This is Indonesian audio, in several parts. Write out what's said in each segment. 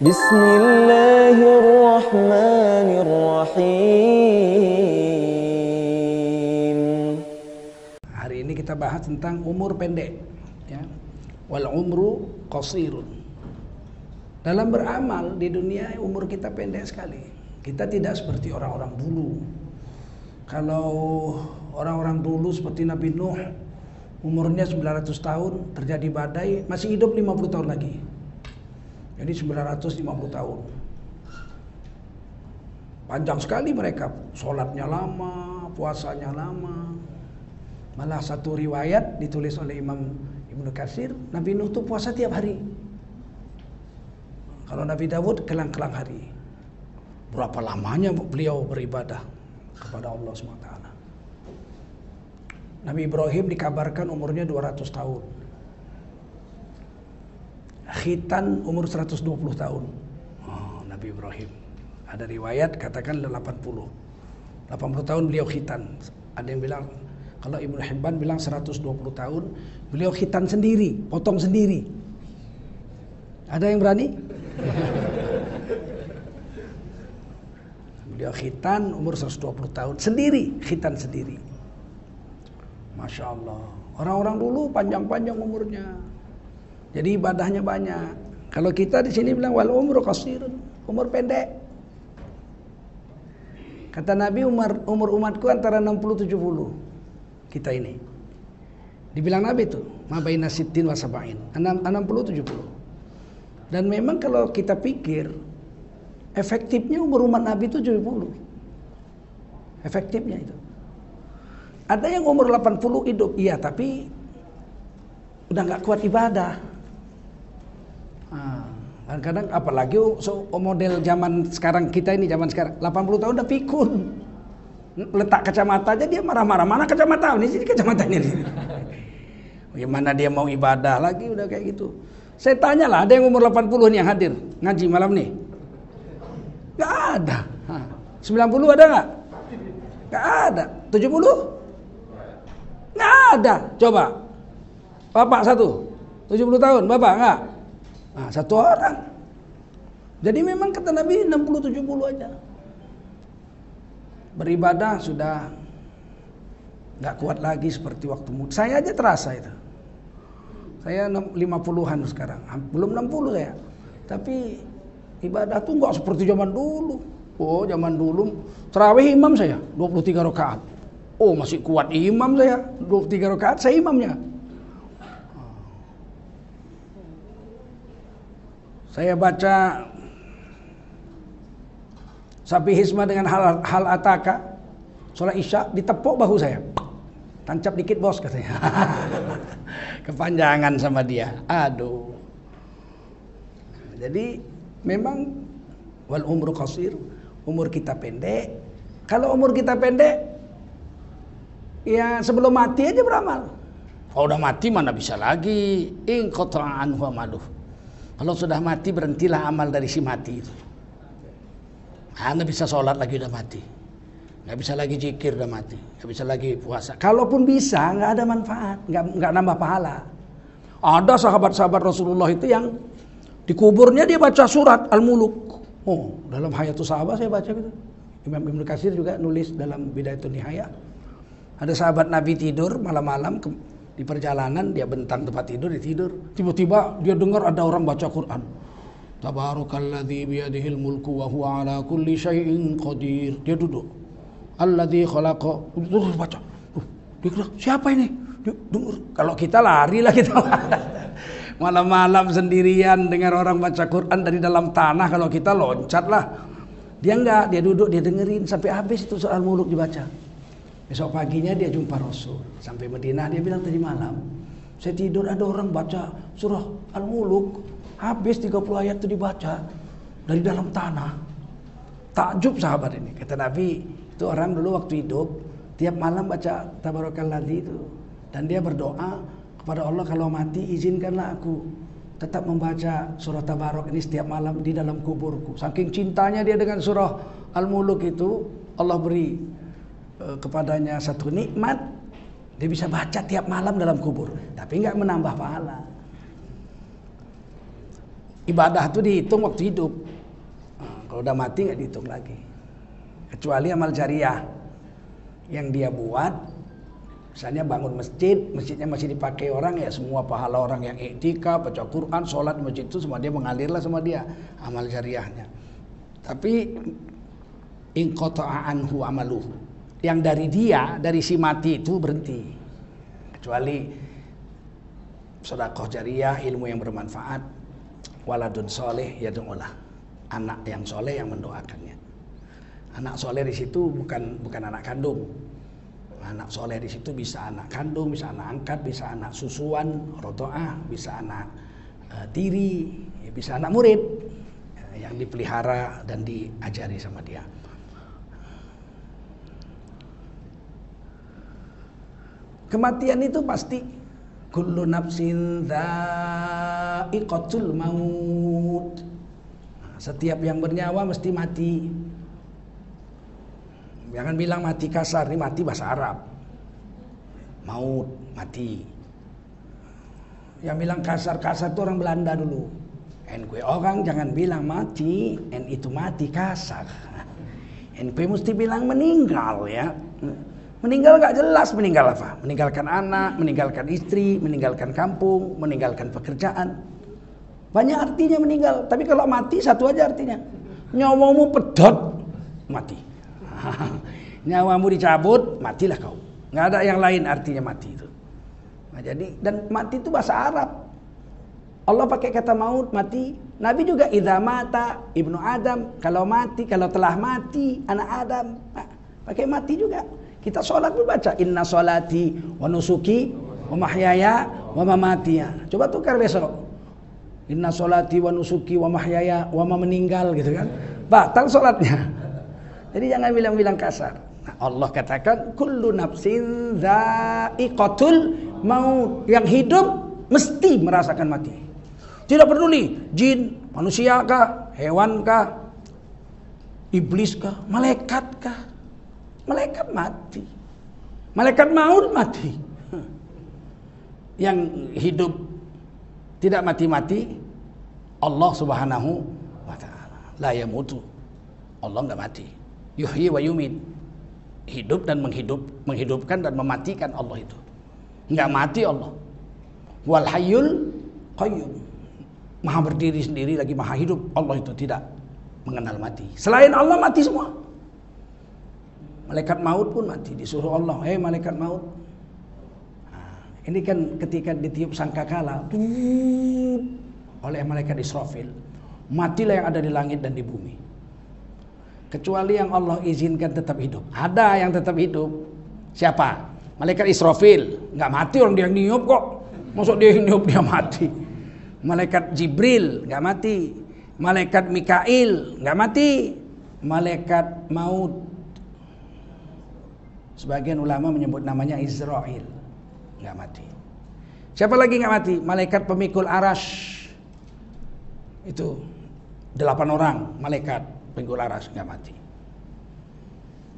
Bismillahirrahmanirrahim. Hari ini kita bahas tentang umur pendek, ya. Wal umru qasirun. Dalam beramal di dunia umur kita pendek sekali. Kita tidak seperti orang-orang dulu. Kalau orang-orang dulu seperti Nabi Nuh, umurnya 900 tahun, terjadi badai, masih hidup 50 tahun lagi. Jadi 950 tahun. Panjang sekali mereka, sholatnya lama, puasanya lama. Malah satu riwayat ditulis oleh Imam Ibnu Katsir, Nabi Nuh itu puasa tiap hari. Kalau Nabi Dawud kelang-kelang hari. Berapa lamanya beliau beribadah kepada Allah SWT. Nabi Ibrahim dikabarkan umurnya 200 tahun. Khitan umur 120 tahun. Oh, Nabi Ibrahim. Ada riwayat katakan 80 tahun beliau khitan. Ada yang bilang, kalau Ibnu Hibban bilang 120 tahun, beliau khitan sendiri, potong sendiri. Ada yang berani? Beliau khitan umur 120 tahun sendiri, khitan sendiri. Masya Allah. Orang-orang dulu panjang-panjang umurnya. Jadi ibadahnya banyak. Kalau kita di sini bilang wal umru qasirun, umur pendek. Kata Nabi, umur umatku antara 60-70. Kita ini. Dibilang Nabi itu, ma baina sittin wa sab'in, 60-70. Dan memang kalau kita pikir, efektifnya umur umat Nabi itu 70. Efektifnya itu. Ada yang umur 80 hidup, iya, tapi udah nggak kuat ibadah. Kadang-kadang apalagi model zaman sekarang kita ini, zaman sekarang 80 tahun udah pikun. Letak kacamata aja dia marah-marah. Mana kacamata? Ini sini kacamata ini. Gimana dia mau ibadah lagi udah kayak gitu. Saya tanya lah, ada yang umur 80 nih yang hadir ngaji malam nih? Gak ada. 90 ada gak? Gak ada. 70? Gak ada. Coba. Bapak satu 70 tahun, bapak gak? Nah, satu orang. Jadi memang kata Nabi 60-70 aja. Beribadah sudah gak kuat lagi seperti waktu muda. Saya aja terasa itu. Saya 50-an sekarang. Belum 60 saya. Tapi ibadah tuh gak seperti zaman dulu. Oh, zaman dulu tarawih imam saya 23 rakaat. Oh, masih kuat imam saya 23 rakaat, saya imamnya. Saya baca Sapi Hisma dengan hal ataka, sholat isya, ditepuk bahu saya. Tancap dikit bos katanya. Kepanjangan sama dia. Aduh. Jadi memang wal umru qasir, umur kita pendek. Kalau umur kita pendek, ya sebelum mati aja beramal. Kalau udah mati mana bisa lagi. In qata'a anhu amaluh. Kalau sudah mati berhentilah amal dari si mati itu. Nggak bisa sholat lagi udah mati. Nggak bisa lagi zikir udah mati. Nggak bisa lagi puasa. Kalaupun bisa nggak ada manfaat. Nggak nambah pahala. Ada sahabat-sahabat Rasulullah itu yang di kuburnya dia baca surat Al-Muluk. Oh, dalam Hayatus Sahabat saya baca gitu. Imam Ibnu Katsir juga nulis dalam Bidayatun Nihayah. Ada sahabat Nabi tidur malam-malam di perjalanan, dia bentang tempat tidur, dia tidur. Tiba-tiba dia dengar ada orang baca Quran. Tabarakalladzi biyadihil mulku wa huwa ala kulli syai'in qadir. Dia duduk. Alladzi khalaqa. Terus baca. Dia kira, siapa ini? Dia dengar. Kalau kita lari lah kita. Malam-malam sendirian dengar orang baca Quran dari dalam tanah, kalau kita loncat lah. Dia enggak, dia duduk, dia dengerin sampai habis itu surah Al-Muluk dibaca. Besok paginya dia jumpa Rasul. Sampai Madinah dia bilang tadi malam, saya tidur ada orang baca surah Al-Muluk. Habis 30 ayat itu dibaca dari dalam tanah. Takjub sahabat ini. Kata Nabi, itu orang dulu waktu hidup tiap malam baca Tabarakalladzi itu. Dan dia berdoa kepada Allah, kalau mati izinkanlah aku tetap membaca surah Tabarak ini setiap malam di dalam kuburku. Saking cintanya dia dengan surah Al-Muluk itu, Allah beri kepadanya satu nikmat, dia bisa baca tiap malam dalam kubur, tapi nggak menambah pahala. Ibadah itu dihitung waktu hidup. Kalau udah mati nggak dihitung lagi. Kecuali amal jariah yang dia buat, misalnya bangun masjid, masjidnya masih dipakai orang, ya semua pahala orang yang iktikaf, baca Quran, sholat di masjid itu semua dia mengalirlah sama dia amal jariahnya. Tapi inqata'a anhu amaluhu, yang dari dia, dari si mati itu berhenti. Kecuali sedekah jariah, ilmu yang bermanfaat, waladun soleh yad'ulah, anak yang soleh yang mendoakannya. Anak soleh di situ bukan anak kandung. Anak soleh di situ bisa anak kandung, bisa anak angkat, bisa anak susuan, rotoah, bisa anak tiri, bisa anak murid yang dipelihara dan diajari sama dia. Kematian itu pasti. Kullu nafsin dha'iqatul maut. Setiap yang bernyawa mesti mati. Jangan bilang mati kasar, ini mati bahasa Arab. Maut, mati. Yang bilang kasar-kasar itu orang Belanda dulu. Orang jangan bilang mati, itu mati kasar. mesti bilang meninggal ya. Meninggal gak jelas meninggal apa. Meninggalkan anak, meninggalkan istri, meninggalkan kampung, meninggalkan pekerjaan. Banyak artinya meninggal. Tapi kalau mati satu aja artinya. Nyawamu pedot, mati. Nyawamu dicabut, matilah kau. Nggak ada yang lain artinya mati itu. Nah, jadi dan mati itu bahasa Arab. Allah pakai kata maut, mati. Nabi juga idza mata ibnu Adam, kalau mati, kalau telah mati anak Adam, nah, pakai mati juga. Kita sholat pun baca inna sholati wa nusuki wa mahyaya wa mamatiya. Coba tukar besok. Inna sholati wa nusuki wa mahyaya wa meninggal gitu kan. Batal sholatnya. Jadi jangan bilang-bilang kasar. Nah, Allah katakan kullu nafsin dha'iqatul maut. Yang hidup mesti merasakan mati. Tidak peduli jin, manusia kah, hewan kah, iblis kah, malaikat kah. Malaikat mati. Malaikat maut mati. Yang hidup tidak mati-mati Allah Subhanahu wa taala. La yamutu. Allah enggak mati. Yuhyi wa yumit. Hidup dan menghidupkan dan mematikan Allah itu. Enggak mati Allah. Wal hayyul qayyum. Maha berdiri sendiri lagi maha hidup. Allah itu tidak mengenal mati. Selain Allah mati semua. Malaikat maut pun mati. Disuruh Allah, hei malaikat maut. Nah, ini kan ketika ditiup sangkakala oleh malaikat Israfil. Matilah yang ada di langit dan di bumi. Kecuali yang Allah izinkan tetap hidup. Ada yang tetap hidup. Siapa? Malaikat Israfil. Nggak mati orang dia niup kok. Masuk dia niup dia mati. Malaikat Jibril nggak mati. Malaikat Mikail nggak mati. Malaikat maut, sebagian ulama menyebut namanya Israel, nggak mati. Siapa lagi nggak mati? Malaikat pemikul arash. Itu 8 orang malaikat pemikul arash nggak mati.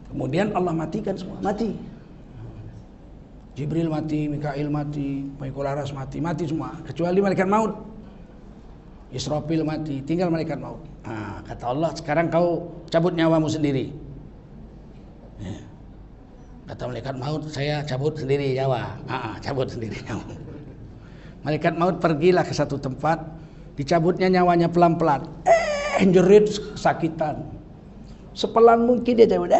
Kemudian Allah matikan semua, mati. Jibril mati, Mikail mati, pemikul arash mati, mati semua. Kecuali malaikat maut. Israfil mati, tinggal malaikat maut. Nah, kata Allah, sekarang kau cabut nyawamu sendiri. Ya. Kata malaikat maut, saya cabut sendiri nyawa. Cabut sendiri nyawa. Malaikat maut pergilah ke satu tempat, dicabutnya nyawanya pelan-pelan. Jerit kesakitan. Sepelan mungkin dia cabut,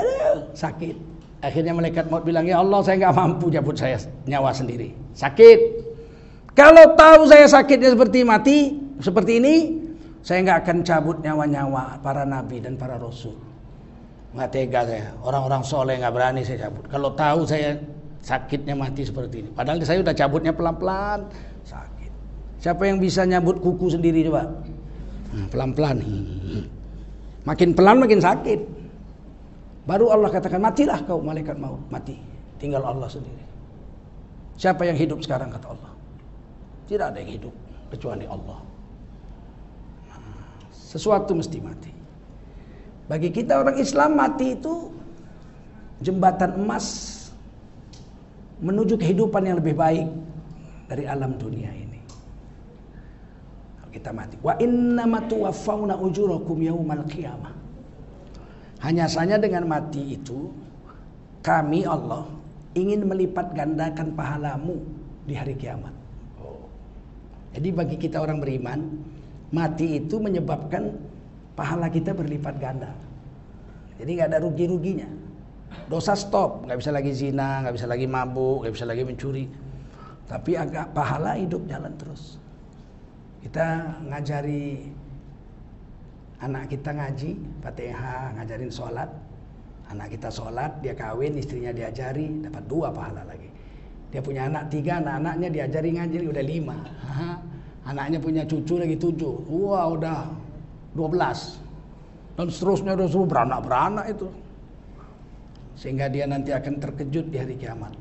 sakit. Akhirnya malaikat maut bilang, ya Allah saya nggak mampu cabut saya nyawa sendiri. Sakit. Kalau tahu saya sakitnya seperti ini, saya nggak akan cabut nyawa-nyawa para nabi dan para rasul. Nggak tega saya, orang-orang soleh nggak berani saya cabut. Kalau tahu saya sakitnya mati seperti ini, padahal saya udah cabutnya pelan-pelan, sakit. Siapa yang bisa nyabut kuku sendiri coba? Pelan-pelan, makin pelan makin sakit. Baru Allah katakan matilah kau malaikat maut, mati. Tinggal Allah sendiri. Siapa yang hidup sekarang kata Allah? Tidak ada yang hidup kecuali Allah. Sesuatu mesti mati. Bagi kita orang Islam, mati itu jembatan emas menuju kehidupan yang lebih baik dari alam dunia ini. kita mati. Wa innama tuwaffawna ujurakum yaumal qiyamah. Hanya saja dengan mati itu kami Allah ingin melipat gandakan pahalamu di hari kiamat. Jadi bagi kita orang beriman, mati itu menyebabkan pahala kita berlipat ganda. Jadi nggak ada rugi-ruginya. Dosa stop, nggak bisa lagi zina, nggak bisa lagi mabuk, nggak bisa lagi mencuri. Tapi agak pahala hidup jalan terus. Kita ngajari anak kita ngaji, Fatihah, ngajarin sholat. Anak kita sholat, dia kawin, istrinya diajari, dapat 2 pahala lagi. Dia punya anak 3, anak-anaknya diajari ngaji, udah 5. Anaknya punya cucu lagi 7. Wah, udah 12. Dan seterusnya udah semua beranak-beranak itu. Sehingga dia nanti akan terkejut di hari kiamat.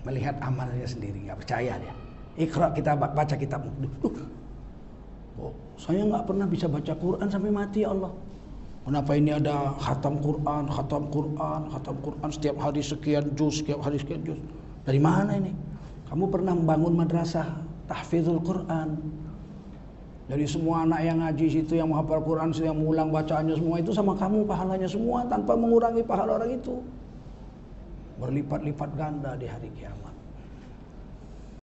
Melihat amalnya sendiri, nggak percaya dia. Iqra, kita baca kitab. Oh, saya nggak pernah bisa baca Quran sampai mati ya Allah. Kenapa ini ada khatam Quran, khatam Quran, khatam Quran setiap hari sekian juz, setiap hari sekian juz. Dari mana ini? Kamu pernah membangun madrasah tahfizul Quran. Dari semua anak yang ngaji situ, yang menghafal Quran, yang mengulang bacaannya semua itu sama kamu pahalanya semua tanpa mengurangi pahala orang itu. Berlipat-lipat ganda di hari kiamat.